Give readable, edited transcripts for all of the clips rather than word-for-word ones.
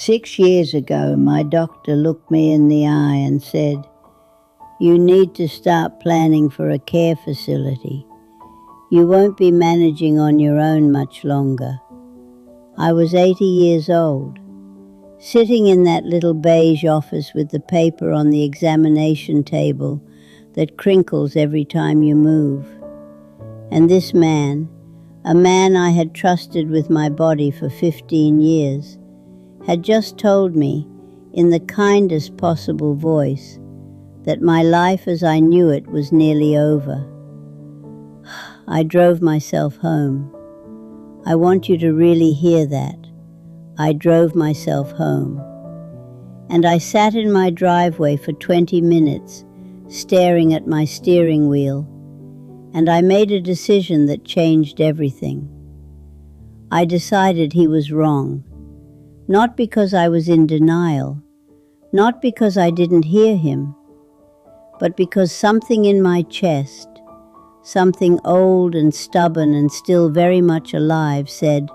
6 years ago, my doctor looked me in the eye and said, "You need to start planning for a care facility. You won't be managing on your own much longer." I was 80 years old, sitting in that little beige office with the paper on the examination table that crinkles every time you move. And this man, a man I had trusted with my body for 15 years, had just told me, in the kindest possible voice, that my life as I knew it was nearly over. I drove myself home. I want you to really hear that. I drove myself home. And I sat in my driveway for 20 minutes, staring at my steering wheel, and I made a decision that changed everything. I decided he was wrong. Not because I was in denial, not because I didn't hear him, but because something in my chest, something old and stubborn and still very much alive, said,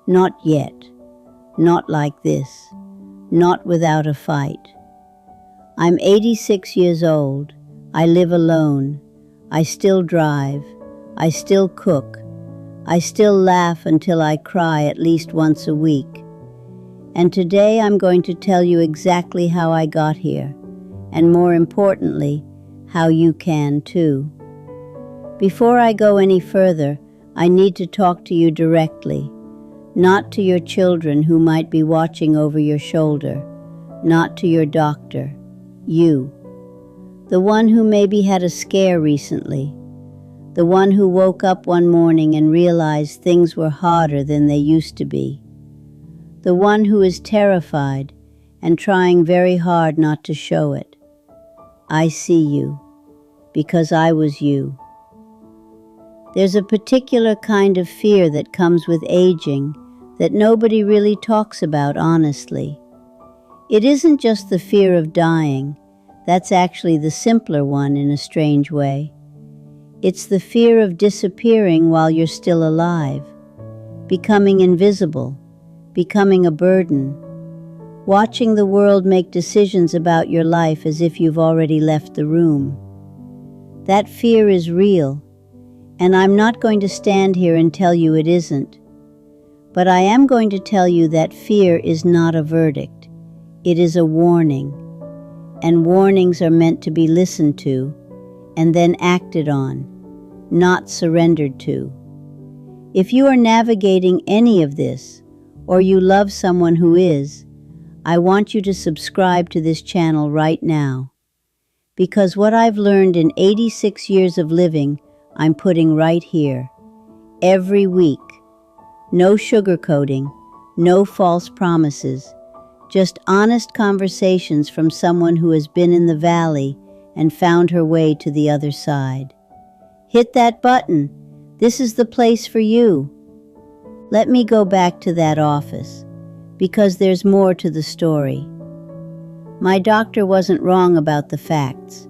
"Not yet, not like this, not without a fight." I'm 86 years old, I live alone, I still drive, I still cook, I still laugh until I cry at least once a week. And today I'm going to tell you exactly how I got here, and more importantly, how you can too. Before I go any further, I need to talk to you directly, not to your children who might be watching over your shoulder, not to your doctor, you. The one who maybe had a scare recently, the one who woke up one morning and realized things were harder than they used to be. The one who is terrified and trying very hard not to show it. I see you, because I was you. There's a particular kind of fear that comes with aging that nobody really talks about honestly. It isn't just the fear of dying, that's actually the simpler one in a strange way. It's the fear of disappearing while you're still alive, becoming invisible, becoming a burden, watching the world make decisions about your life as if you've already left the room. That fear is real, and I'm not going to stand here and tell you it isn't. But I am going to tell you that fear is not a verdict. It is a warning, and warnings are meant to be listened to and then acted on, not surrendered to. If you are navigating any of this, or you love someone who is, I want you to subscribe to this channel right now. Because what I've learned in 86 years of living, I'm putting right here. Every week. No sugarcoating, no false promises, just honest conversations from someone who has been in the valley and found her way to the other side. Hit that button. This is the place for you. Let me go back to that office, because there's more to the story. My doctor wasn't wrong about the facts.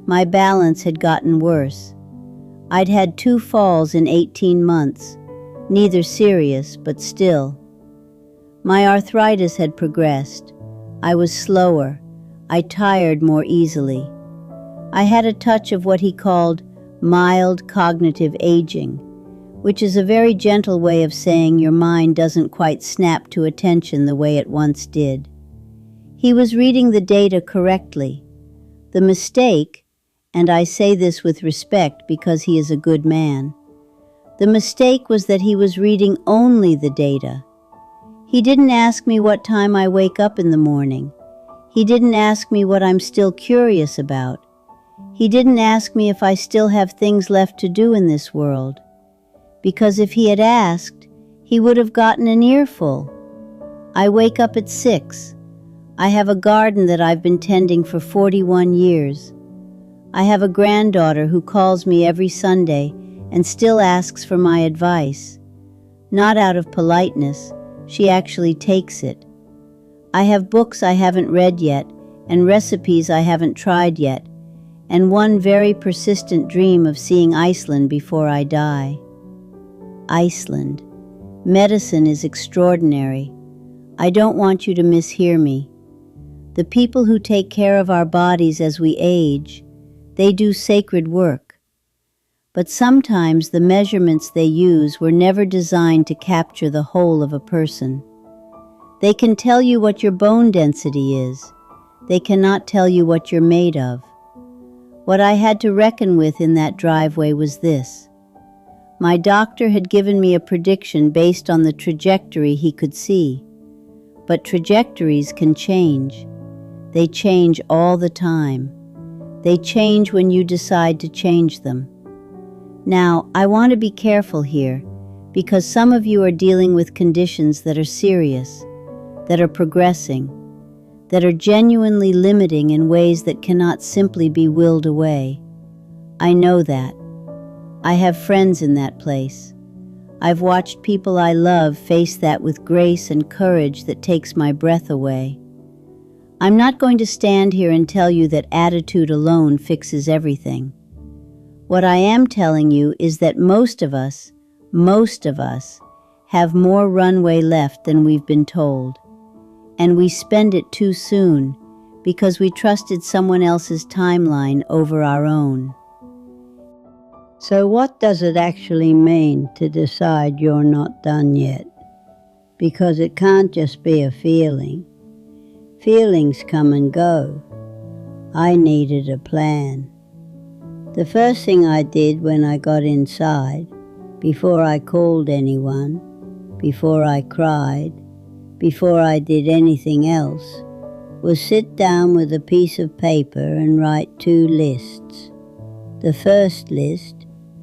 My balance had gotten worse. I'd had 2 falls in 18 months, neither serious, but still. My arthritis had progressed. I was slower. I tired more easily. I had a touch of what he called mild cognitive aging, which is a very gentle way of saying your mind doesn't quite snap to attention the way it once did. He was reading the data correctly. The mistake, and I say this with respect because he is a good man, the mistake was that he was reading only the data. He didn't ask me what time I wake up in the morning. He didn't ask me what I'm still curious about. He didn't ask me if I still have things left to do in this world. Because if he had asked, he would have gotten an earful. I wake up at 6. I have a garden that I've been tending for 41 years. I have a granddaughter who calls me every Sunday and still asks for my advice. Not out of politeness, she actually takes it. I have books I haven't read yet, and recipes I haven't tried yet, and one very persistent dream of seeing Iceland before I die. Iceland. Medicine is extraordinary. I don't want you to mishear me. The people who take care of our bodies as we age, they do sacred work. But sometimes the measurements they use were never designed to capture the whole of a person. They can tell you what your bone density is. They cannot tell you what you're made of. What I had to reckon with in that driveway was this. My doctor had given me a prediction based on the trajectory he could see. But trajectories can change. They change all the time. They change when you decide to change them. Now, I want to be careful here, because some of you are dealing with conditions that are serious, that are progressing, that are genuinely limiting in ways that cannot simply be willed away. I know that. I have friends in that place. I've watched people I love face that with grace and courage that takes my breath away. I'm not going to stand here and tell you that attitude alone fixes everything. What I am telling you is that most of us, have more runway left than we've been told. And we spend it too soon because we trusted someone else's timeline over our own. So what does it actually mean to decide you're not done yet? Because it can't just be a feeling. Feelings come and go. I needed a plan. The first thing I did when I got inside, before I called anyone, before I cried, before I did anything else, was sit down with a piece of paper and write 2 lists. The first list,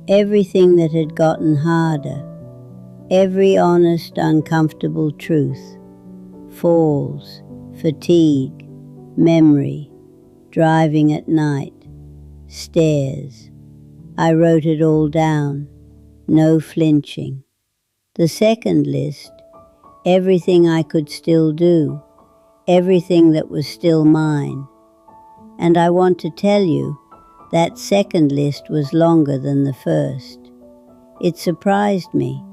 everything that had gotten harder, every honest, uncomfortable truth, falls, fatigue, memory, driving at night, stairs. I wrote it all down, no flinching. The second list, everything I could still do, everything that was still mine. And I want to tell you, that second list was longer than the first. It surprised me,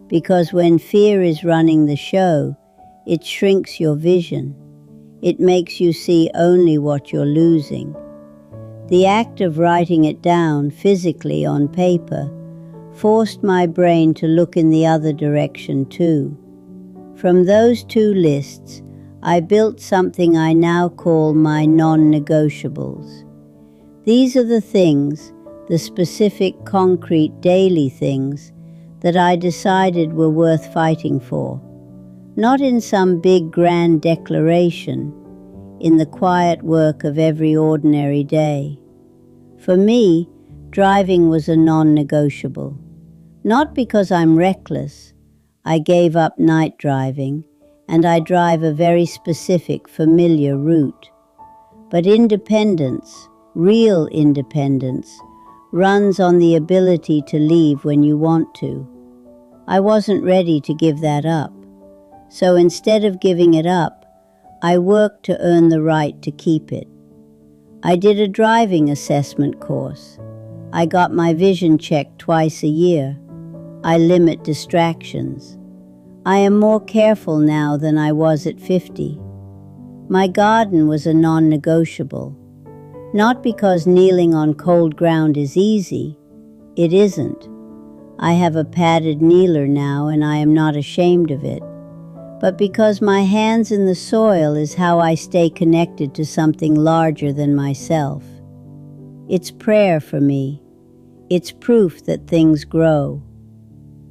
because when fear is running the show, it shrinks your vision. It makes you see only what you're losing. The act of writing it down physically on paper forced my brain to look in the other direction too. From those 2 lists, I built something I now call my non-negotiables. These are the things, the specific, concrete, daily things, that I decided were worth fighting for. Not in some big, grand declaration, in the quiet work of every ordinary day. For me, driving was a non-negotiable. Not because I'm reckless. I gave up night driving, and I drive a very specific, familiar route. But independence, real independence, runs on the ability to leave when you want to. I wasn't ready to give that up. So instead of giving it up, I worked to earn the right to keep it. I did a driving assessment course. I got my vision checked twice a year. I limit distractions. I am more careful now than I was at 50. My garden was a non-negotiable. Not because kneeling on cold ground is easy. It isn't. I have a padded kneeler now and I am not ashamed of it. But because my hands in the soil is how I stay connected to something larger than myself. It's prayer for me. It's proof that things grow.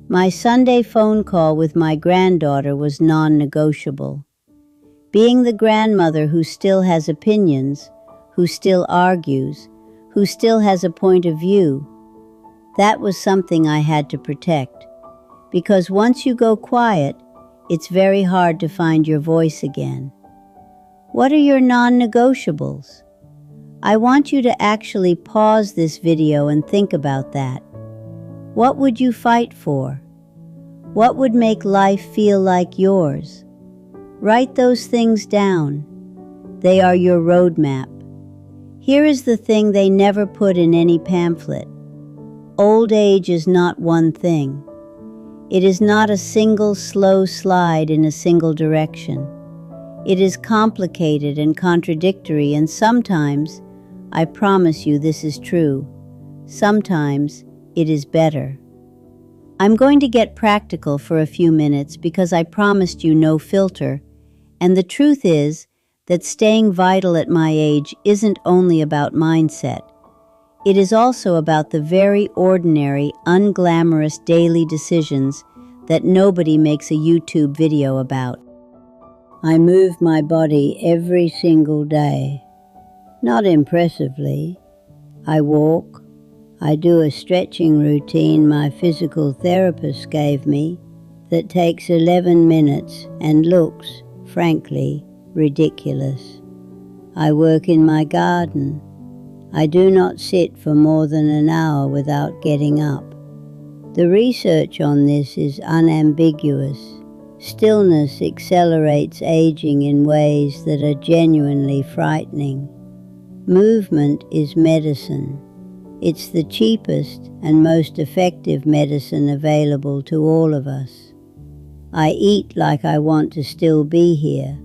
My Sunday phone call with my granddaughter was non-negotiable. Being the grandmother who still has opinions, who still argues, who still has a point of view, that was something I had to protect. Because once you go quiet, it's very hard to find your voice again. What are your non-negotiables? I want you to actually pause this video and think about that. What would you fight for? What would make life feel like yours? Write those things down. They are your roadmap. Here is the thing they never put in any pamphlet. Old age is not one thing. It is not a single slow slide in a single direction. It is complicated and contradictory, and sometimes, I promise you this is true, sometimes it is better. I'm going to get practical for a few minutes because I promised you no filter, and the truth is that staying vital at my age isn't only about mindset. It is also about the very ordinary, unglamorous daily decisions that nobody makes a YouTube video about. I move my body every single day. Not impressively. I walk. I do a stretching routine my physical therapist gave me that takes 11 minutes and looks, frankly, ridiculous. I work in my garden. I do not sit for more than an hour without getting up. The research on this is unambiguous. Stillness accelerates aging in ways that are genuinely frightening. Movement is medicine. It's the cheapest and most effective medicine available to all of us. I eat like I want to still be here.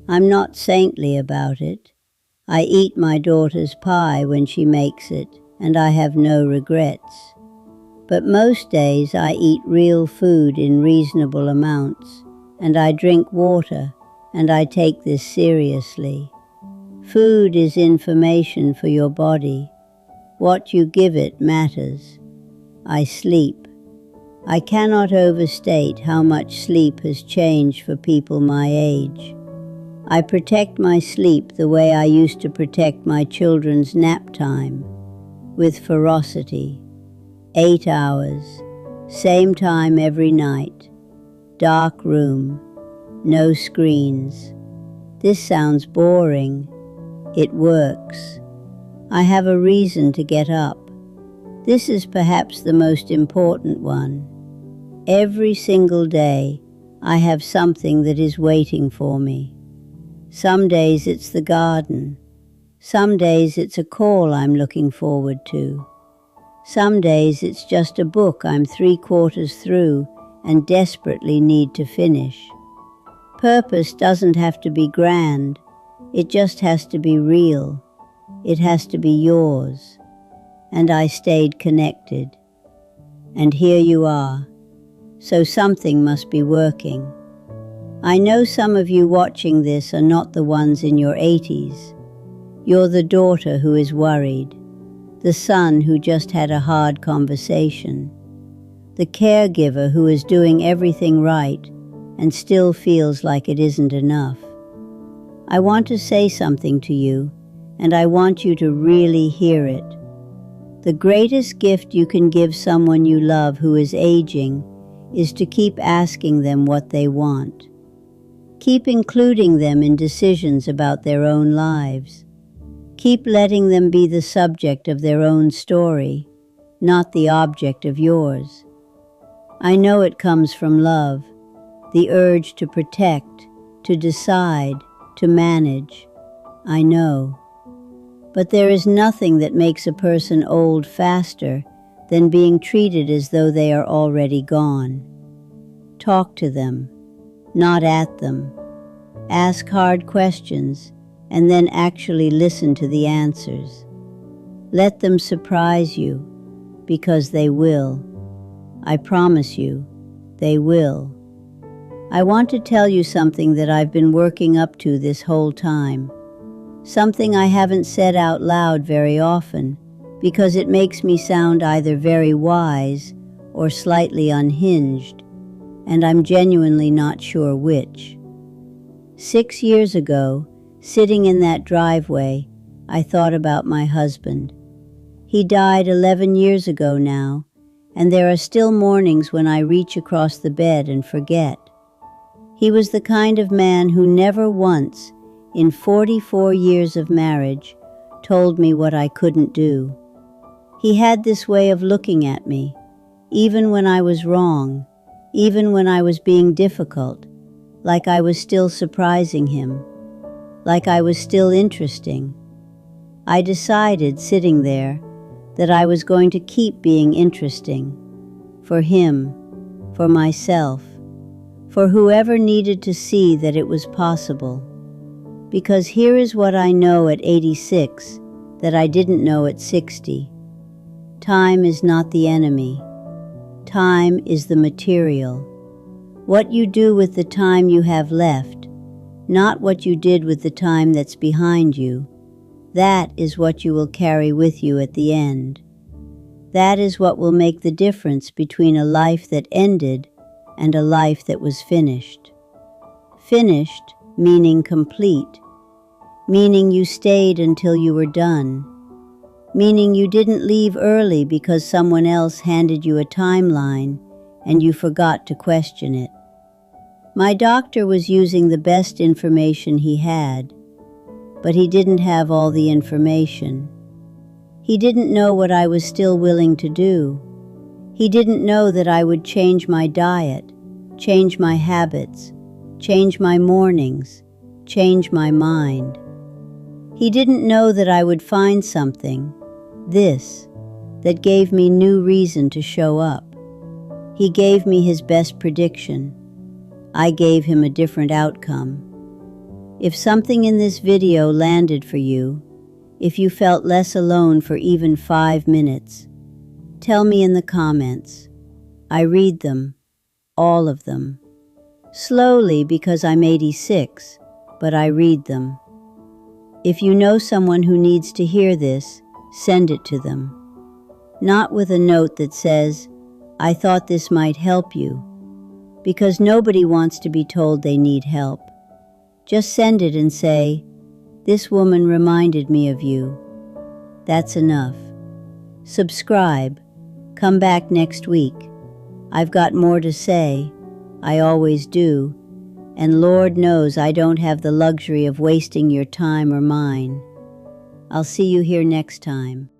I'm not saintly about it. I eat my daughter's pie when she makes it, and I have no regrets. But most days I eat real food in reasonable amounts, and I drink water, and I take this seriously. Food is information for your body. What you give it matters. I sleep. I cannot overstate how much sleep has changed for people my age. I protect my sleep the way I used to protect my children's nap time, with ferocity. 8 hours, same time every night, dark room, no screens. This sounds boring. It works. I have a reason to get up. This is perhaps the most important one. Every single day, I have something that is waiting for me. Some days it's the garden. Some days it's a call I'm looking forward to. Some days it's just a book I'm 3/4 through and desperately need to finish. Purpose doesn't have to be grand. It just has to be real. It has to be yours. And I stayed connected. And here you are. So something must be working. I know some of you watching this are not the ones in your 80s. You're the daughter who is worried, the son who just had a hard conversation, the caregiver who is doing everything right and still feels like it isn't enough. I want to say something to you, and I want you to really hear it. The greatest gift you can give someone you love who is aging is to keep asking them what they want. Keep including them in decisions about their own lives. Keep letting them be the subject of their own story, not the object of yours. I know it comes from love, the urge to protect, to decide, to manage. I know. But there is nothing that makes a person old faster than being treated as though they are already gone. Talk to them, not at them. Ask hard questions, and then actually listen to the answers. Let them surprise you, because they will. I promise you, they will. I want to tell you something that I've been working up to this whole time. Something I haven't said out loud very often, because it makes me sound either very wise or slightly unhinged, and I'm genuinely not sure which. 6 years ago, sitting in that driveway, I thought about my husband. He died 11 years ago now, and there are still mornings when I reach across the bed and forget. He was the kind of man who never once, in 44 years of marriage, told me what I couldn't do. He had this way of looking at me, even when I was wrong, even when I was being difficult, like I was still surprising him, like I was still interesting. I decided, sitting there, that I was going to keep being interesting. For him, for myself, for whoever needed to see that it was possible. Because here is what I know at 86 that I didn't know at 60. Time is not the enemy. Time is the material. What you do with the time you have left, not what you did with the time that's behind you, that is what you will carry with you at the end. That is what will make the difference between a life that ended and a life that was finished. Finished meaning complete, meaning you stayed until you were done, meaning you didn't leave early because someone else handed you a timeline and you forgot to question it. My doctor was using the best information he had, but he didn't have all the information. He didn't know what I was still willing to do. He didn't know that I would change my diet, change my habits, change my mornings, change my mind. He didn't know that I would find something, this, that gave me new reason to show up. He gave me his best prediction. I gave him a different outcome. If something in this video landed for you, if you felt less alone for even 5 minutes, tell me in the comments. I read them, all of them. Slowly because I'm 86, but I read them. If you know someone who needs to hear this, send it to them. Not with a note that says, I thought this might help you, because nobody wants to be told they need help. Just send it and say, this woman reminded me of you. That's enough. Subscribe. Come back next week. I've got more to say. I always do. And Lord knows I don't have the luxury of wasting your time or mine. I'll see you here next time.